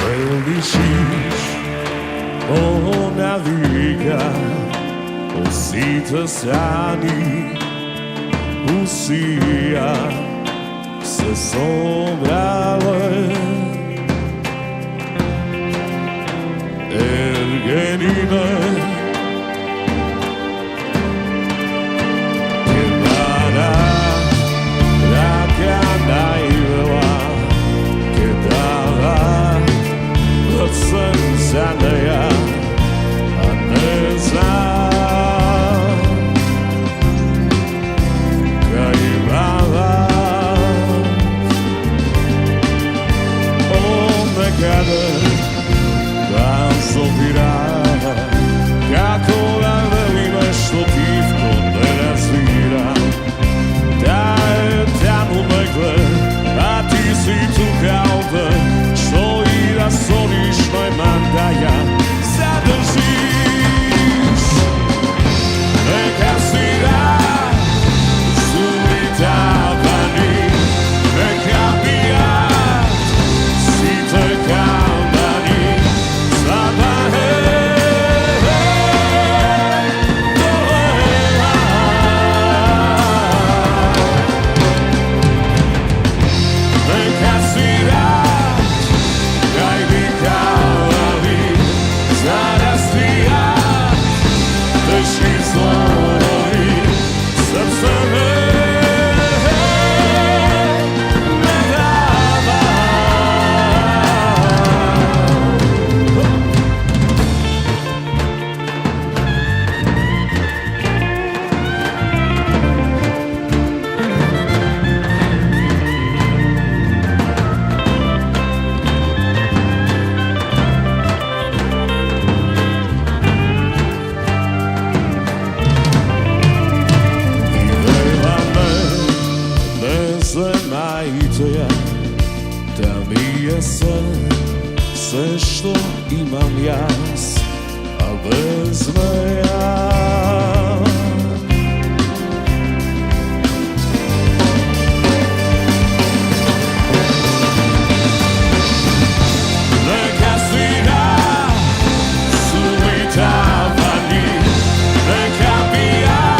Felicis ona liga Usita sani Usija se sombrale Ergenine Kedara Raka najvela Kedara Sam zaneja, a ne znam kaj imala nekada dan sopirava kako da veli nešto tivko ne razvira da je tamo nekle a ti si tu kao da što i da soliš najman da ja zadržiš neka si da sumritavani neka pijat si te kao dani zabahe neka si da da mi je sve što imam jas, a bez me ja neka svira sumritavani neka bija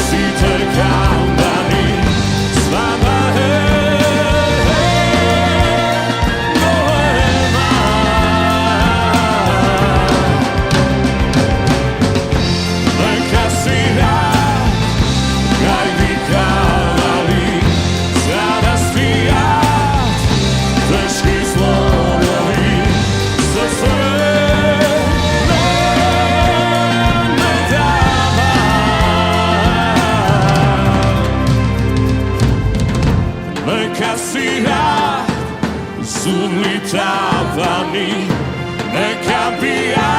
si te kao dani slaba je neka bija